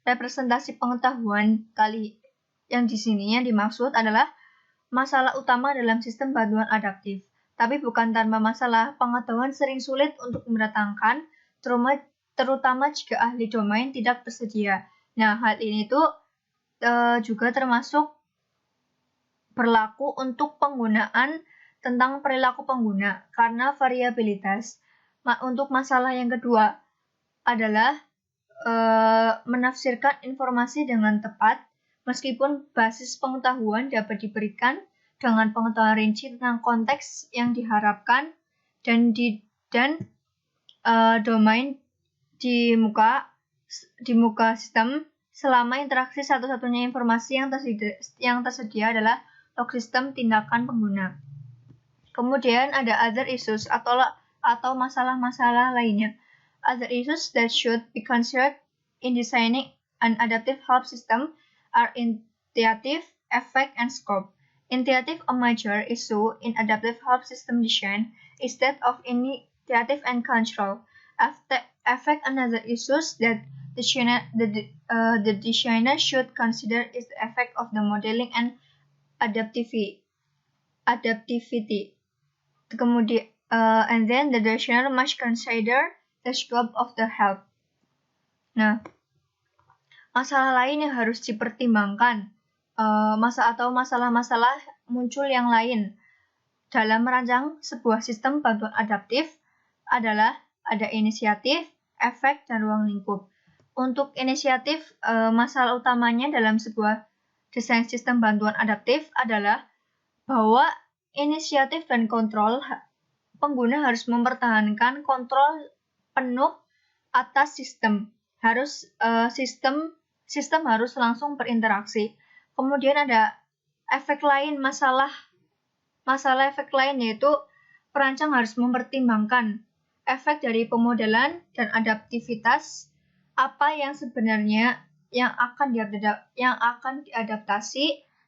representasi pengetahuan kali yang di sini yang dimaksud adalah masalah utama dalam sistem bantuan adaptif. Tapi bukan tanpa masalah, pengetahuan sering sulit untuk mendatangkan, terutama jika ahli domain tidak tersedia. Nah, hal ini tuh juga termasuk berlaku untuk penggunaan tentang perilaku pengguna karena variabilitas. Untuk masalah yang kedua adalah menafsirkan informasi dengan tepat, meskipun basis pengetahuan dapat diberikan dengan pengetahuan rinci tentang konteks yang diharapkan dan domain di muka sistem, selama interaksi satu-satunya informasi yang tersedia adalah log sistem tindakan pengguna. Kemudian ada other issues atau masalah-masalah lainnya. Other issues that should be considered in designing an adaptive help system are initiative, effect, and scope. Initiative, a major issue in adaptive help system design, is that of initiative and control. Effect, another issue that the designer should consider is the effect of the modeling and adaptivity. Kemudian, and then the designer must consider the scope of the help. Nah, masalah lain yang harus dipertimbangkan, masalah-masalah muncul yang lain dalam merancang sebuah sistem bantuan adaptif adalah ada inisiatif, efek, dan ruang lingkup. Untuk inisiatif, masalah utamanya dalam sebuah desain sistem bantuan adaptif adalah bahwa inisiatif dan kontrol pengguna harus mempertahankan kontrol penuh atas sistem. Sistem harus langsung berinteraksi. Kemudian ada efek lain, masalah efek lain yaitu perancang harus mempertimbangkan efek dari pemodelan dan adaptivitas, apa yang sebenarnya yang akan diadaptasi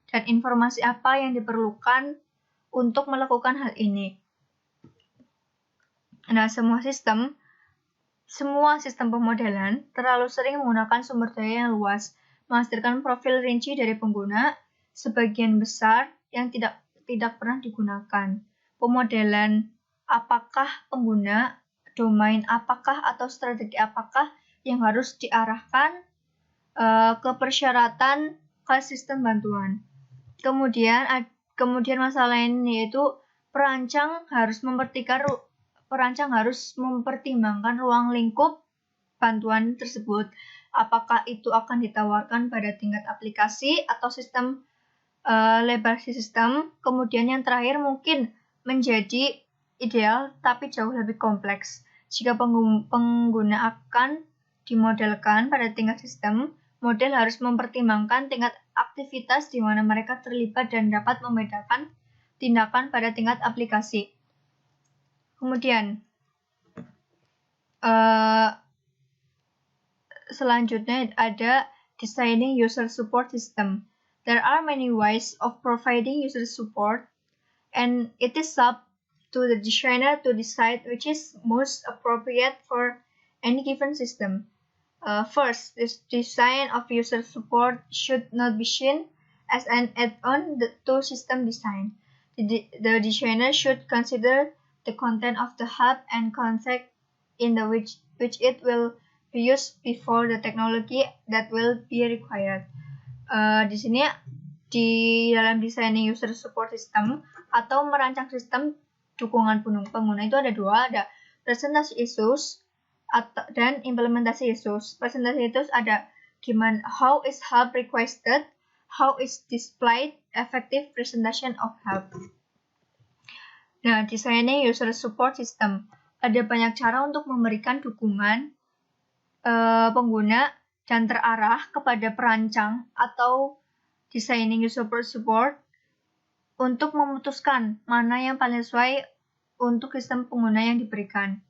dan informasi apa yang diperlukan untuk melakukan hal ini. Nah, semua sistem pemodelan terlalu sering menggunakan sumber daya yang luas, menghasilkan profil rinci dari pengguna, sebagian besar yang tidak pernah digunakan. Pemodelan apakah pengguna, domain apakah atau strategi apakah yang harus diarahkan ke persyaratan ke sistem bantuan. Kemudian masalah lain yaitu perancang harus mempertimbangkan ruang lingkup bantuan tersebut. Apakah itu akan ditawarkan pada tingkat aplikasi atau sistem lebar sistem. Kemudian yang terakhir mungkin menjadi ideal tapi jauh lebih kompleks. Jika pengguna akan dimodelkan pada tingkat sistem, model harus mempertimbangkan tingkat aktivitas di mana mereka terlibat dan dapat membedakan tindakan pada tingkat aplikasi. Kemudian, selanjutnya ada designing user support system. There are many ways of providing user support, and it is up to the designer to decide which is most appropriate for any given system. First, this design of user support should not be seen as an add-on to system design. The designer should consider the content of the hub and context in which it will be used before the technology that will be required. Di sini di dalam designing user support system atau merancang sistem dukungan pengguna itu ada dua, ada presentasi issues dan implementasi issues. Presentasi issues ada gimana, how is hub requested, how is displayed, effective presentation of hub. Nah, designing user support system. Ada banyak cara untuk memberikan dukungan pengguna dan terarah kepada perancang atau designing user support untuk memutuskan mana yang paling sesuai untuk sistem pengguna yang diberikan.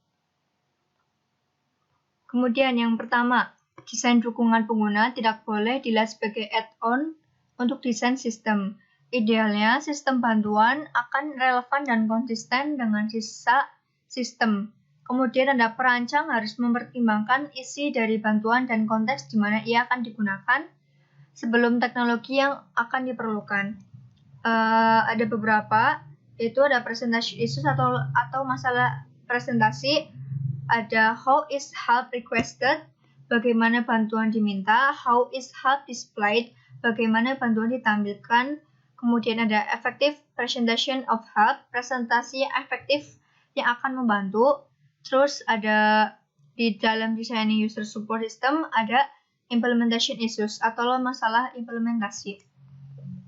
Kemudian yang pertama, desain dukungan pengguna tidak boleh dilihat sebagai add-on untuk desain sistem. Idealnya, sistem bantuan akan relevan dan konsisten dengan sisa sistem. Kemudian ada perancang harus mempertimbangkan isi dari bantuan dan konteks di mana ia akan digunakan sebelum teknologi yang akan diperlukan. Ada beberapa, yaitu ada presentasi issues atau masalah presentasi, ada how is help requested, bagaimana bantuan diminta, how is help displayed, bagaimana bantuan ditampilkan. Kemudian ada effective presentation of help, presentasi yang efektif yang akan membantu. Terus ada di dalam designing user support system ada implementation issues atau masalah implementasi.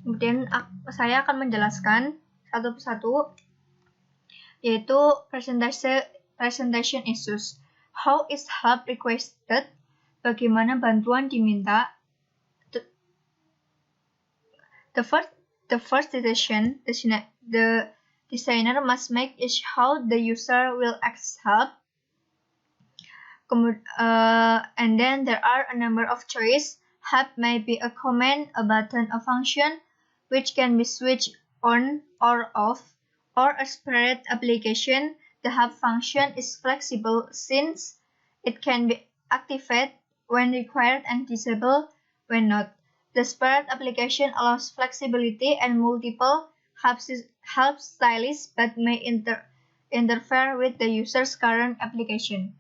Kemudian saya akan menjelaskan satu persatu, yaitu presentation issues. How is help requested? Bagaimana bantuan diminta? The first decision the designer must make is how the user will access help. And then there are a number of choices. Help may be a command, a button, a function, which can be switched on or off, or a spread application. The help function is flexible since it can be activated when required and disabled when not. The spread application allows flexibility and multiple help styles but may interfere with the user's current application.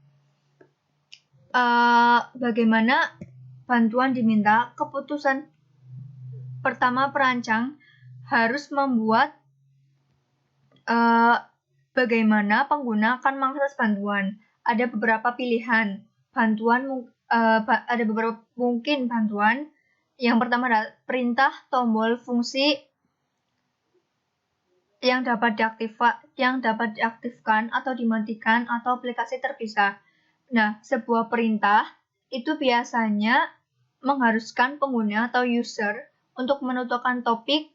Bagaimana bantuan diminta? Keputusan pertama perancang harus membuat bagaimana pengguna akan mengakses bantuan. Ada beberapa pilihan bantuan, ada beberapa mungkin bantuan. Yang pertama adalah perintah, tombol, fungsi yang dapat diaktifkan atau dimatikan atau aplikasi terpisah. Nah, sebuah perintah itu biasanya mengharuskan pengguna atau user untuk menentukan topik.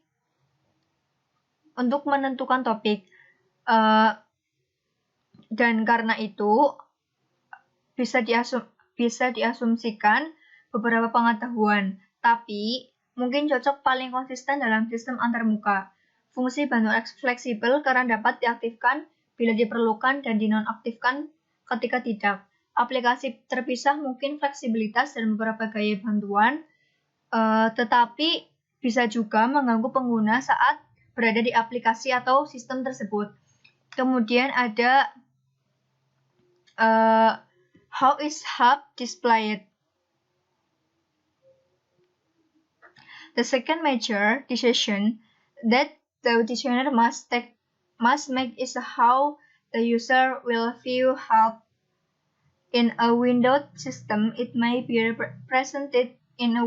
Dan karena itu bisa diasumsikan beberapa pengetahuan, tapi mungkin cocok paling konsisten dalam sistem antarmuka. Fungsi bantuan fleksibel karena dapat diaktifkan bila diperlukan dan dinonaktifkan ketika tidak. Aplikasi terpisah mungkin fleksibilitas dan beberapa gaya bantuan, tetapi bisa juga mengganggu pengguna saat berada di aplikasi atau sistem tersebut. Kemudian ada how is hub displayed? The second major decision that the designer must make is how the user will view hub. In a windowed system, it may be presented in a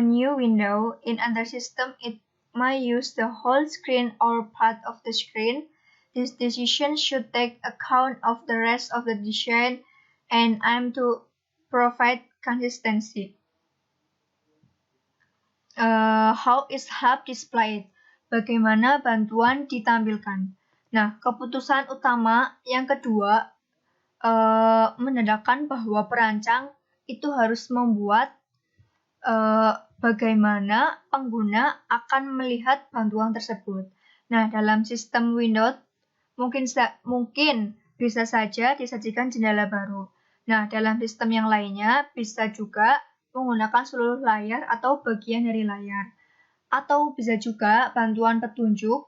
new window. In another system, it may use the whole screen or part of the screen. This decision should take account of the rest of the design and aim to provide consistency. How is hub displayed? Bagaimana bantuan ditampilkan? Nah, keputusan utama yang kedua menandakan bahwa perancang itu harus membuat bagaimana pengguna akan melihat bantuan tersebut. Nah, dalam sistem Windows mungkin bisa saja disajikan jendela baru. Nah, dalam sistem yang lainnya bisa juga menggunakan seluruh layar atau bagian dari layar. Atau bisa juga bantuan petunjuk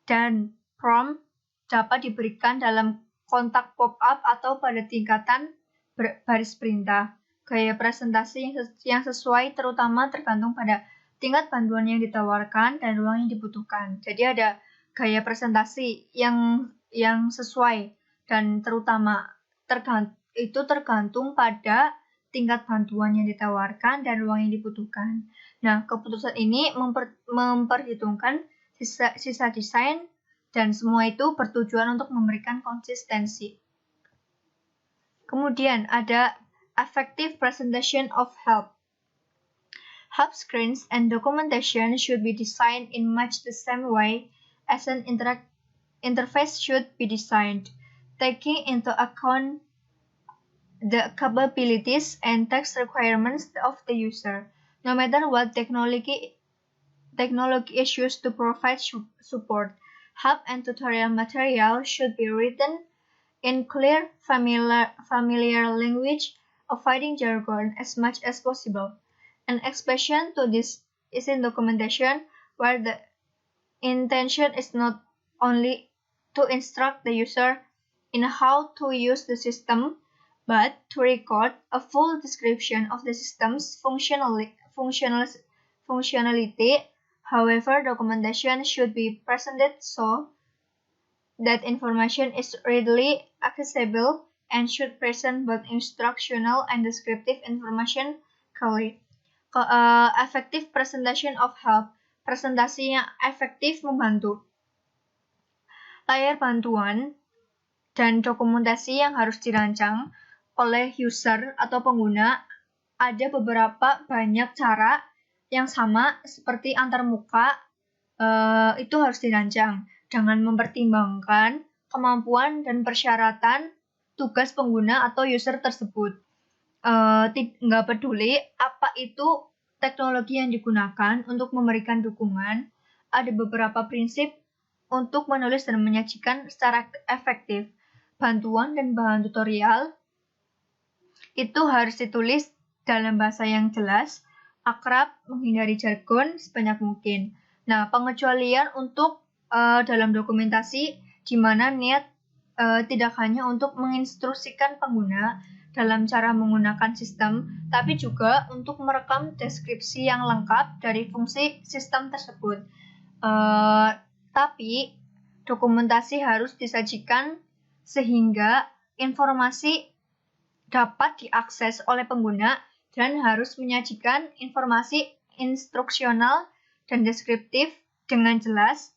dan prompt dapat diberikan dalam kontak pop-up atau pada tingkatan baris perintah. Gaya presentasi yang sesuai terutama tergantung pada tingkat bantuan yang ditawarkan dan ruang yang dibutuhkan. Jadi ada gaya presentasi yang sesuai dan terutama tergantung pada tingkat bantuan yang ditawarkan dan ruang yang dibutuhkan. Nah, keputusan ini memperhitungkan sisa desain dan semua itu bertujuan untuk memberikan konsistensi. Kemudian ada effective presentation of help. Help screens and documentation should be designed in much the same way as an interface should be designed, taking into account the capabilities and text requirements of the user, no matter what technology is used to provide support. Help and tutorial material should be written in clear, familiar language, avoiding jargon as much as possible. An exception to this is in documentation, where the intention is not only to instruct the user in how to use the system, but to record a full description of the system's functionality. However, documentation should be presented so that information is readily accessible and should present both instructional and descriptive information clearly. Effective presentation of help. Presentasi yang efektif membantu. Layar bantuan dan dokumentasi yang harus dirancang oleh user atau pengguna ada beberapa banyak cara yang sama seperti antar muka itu harus dirancang dengan mempertimbangkan kemampuan dan persyaratan tugas pengguna atau user tersebut. Nggak peduli apa itu teknologi yang digunakan untuk memberikan dukungan, ada beberapa prinsip untuk menulis dan menyajikan secara efektif. Bantuan dan bahan tutorial itu harus ditulis dalam bahasa yang jelas, akrab, menghindari jargon sebanyak mungkin. Nah, pengecualian untuk dalam dokumentasi di mana niat tidak hanya untuk menginstruksikan pengguna dalam cara menggunakan sistem, tapi juga untuk merekam deskripsi yang lengkap dari fungsi sistem tersebut. Tapi dokumentasi harus disajikan sehingga informasi dapat diakses oleh pengguna dan harus menyajikan informasi instruksional dan deskriptif dengan jelas.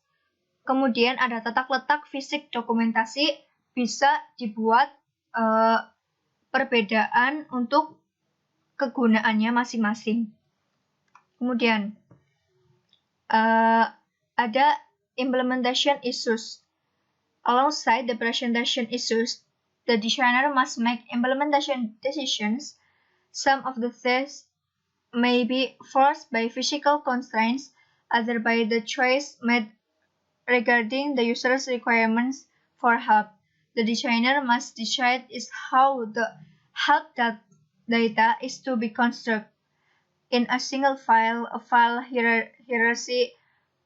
Kemudian ada tata letak fisik dokumentasi, bisa dibuat perbedaan untuk kegunaannya masing-masing. Kemudian ada implementation issues. Alongside the presentation issues, the designer must make implementation decisions. Some of the things may be forced by physical constraints, either by the choice made regarding the user's requirements for help. The designer must decide is how the help data is to be constructed in a single file, a file hierarchy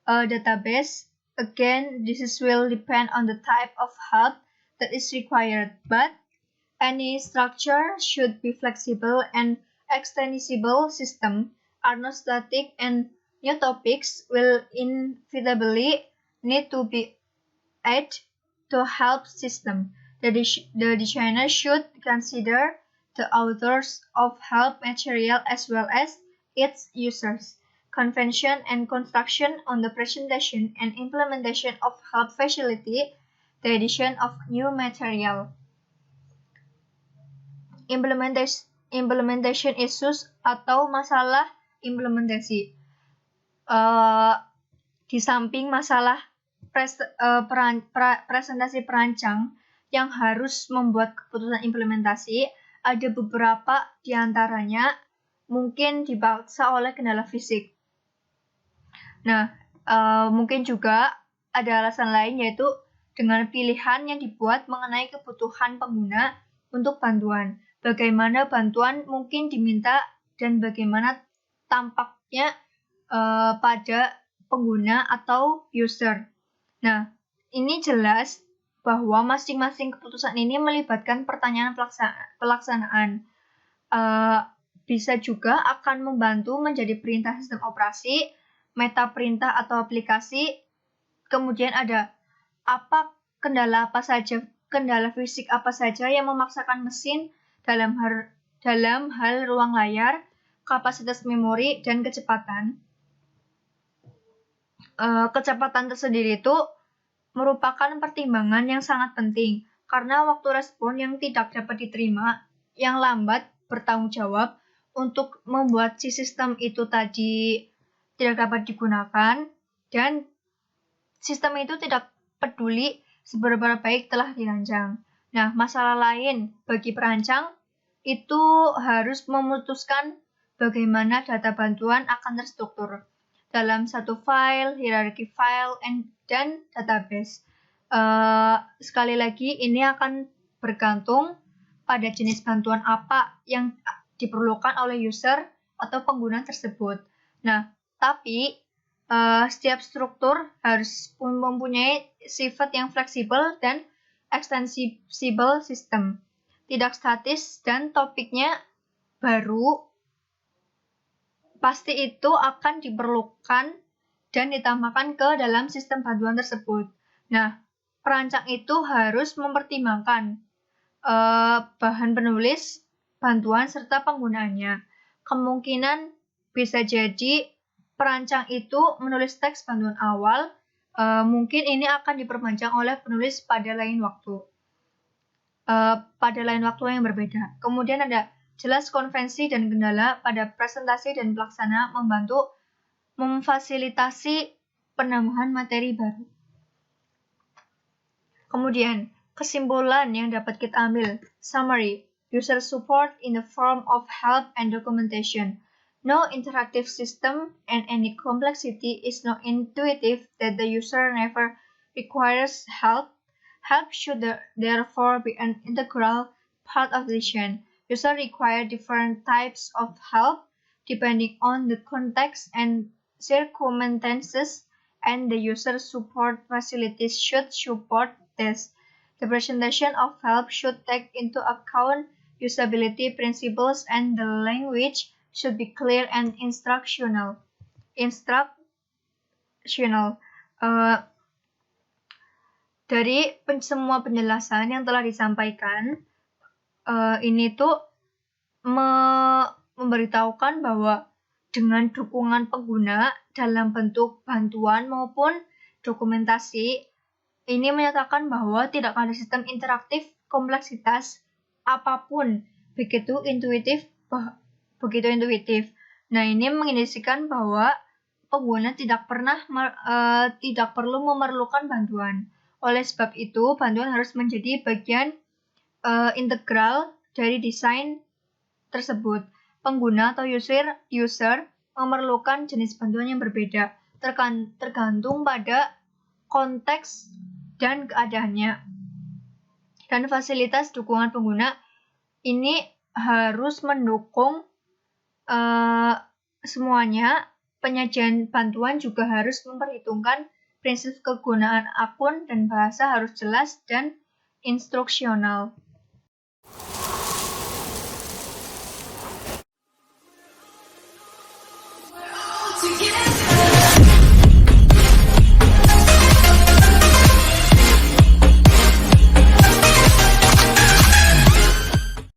database. Again, this will depend on the type of help that is required, but any structure should be flexible and extensible. System are not static, and new topics will inevitably need to be added to help system. The designer should consider the authors of help material as well as its users, convention and construction on the presentation and implementation of help facility, the addition of new material. Implementation issues atau masalah implementasi. Di samping masalah presentasi perancang yang harus membuat keputusan implementasi, ada beberapa di antaranya mungkin dipaksa oleh kendala fisik. Nah, mungkin juga ada alasan lain, yaitu dengan pilihan yang dibuat mengenai kebutuhan pengguna untuk bantuan. Bagaimana bantuan mungkin diminta dan bagaimana tampaknya pada pengguna atau user. Nah, ini jelas bahwa masing-masing keputusan ini melibatkan pertanyaan pelaksanaan. Bisa juga akan membantu menjadi perintah sistem operasi, meta perintah atau aplikasi. Kemudian ada kendala fisik apa saja yang memaksakan mesin dalam hal ruang layar, kapasitas memori, dan kecepatan. Kecepatan tersendiri itu merupakan pertimbangan yang sangat penting karena waktu respon yang tidak dapat diterima, yang lambat bertanggung jawab untuk membuat si sistem itu tadi tidak dapat digunakan, dan sistem itu tidak peduli seberapa baik telah dirancang. Nah, masalah lain bagi perancang itu harus memutuskan bagaimana data bantuan akan terstruktur dalam satu file, hierarki file, dan database. Sekali lagi, ini akan bergantung pada jenis bantuan apa yang diperlukan oleh user atau pengguna tersebut. Nah, tapi setiap struktur harus mempunyai sifat yang fleksibel dan extensible sistem, tidak statis, dan topiknya baru pasti itu akan diperlukan dan ditambahkan ke dalam sistem bantuan tersebut. Nah, perancang itu harus mempertimbangkan bahan penulis bantuan serta penggunaannya. Kemungkinan bisa jadi perancang itu menulis teks bantuan awal, mungkin ini akan diperpanjang oleh penulis pada lain waktu yang berbeda. Kemudian ada jelas konvensi dan kendala pada presentasi dan pelaksana membantu memfasilitasi penambahan materi baru. Kemudian, kesimpulan yang dapat kita ambil. Summary. User support in the form of help and documentation. No interactive system and any complexity is not intuitive that the user never requires help. Help should therefore be an integral part of the design. User require different types of help depending on the context and circumstances, and the user support facilities should support this. The presentation of help should take into account usability principles, and the language should be clear and instructional. Dari semua penjelasan yang telah disampaikan, ini tuh memberitahukan bahwa dengan dukungan pengguna dalam bentuk bantuan maupun dokumentasi, ini menyatakan bahwa tidak ada sistem interaktif kompleksitas apapun begitu intuitif. Nah, ini mengindikasikan bahwa pengguna tidak perlu memerlukan bantuan. Oleh sebab itu, bantuan harus menjadi bagian integral dari desain tersebut. Pengguna atau user memerlukan jenis bantuan yang berbeda. tergantung pada konteks dan keadaannya. Dan fasilitas dukungan pengguna ini harus mendukung semuanya. Penyajian bantuan juga harus memperhitungkan prinsip kegunaan akun dan bahasa harus jelas dan instruksional.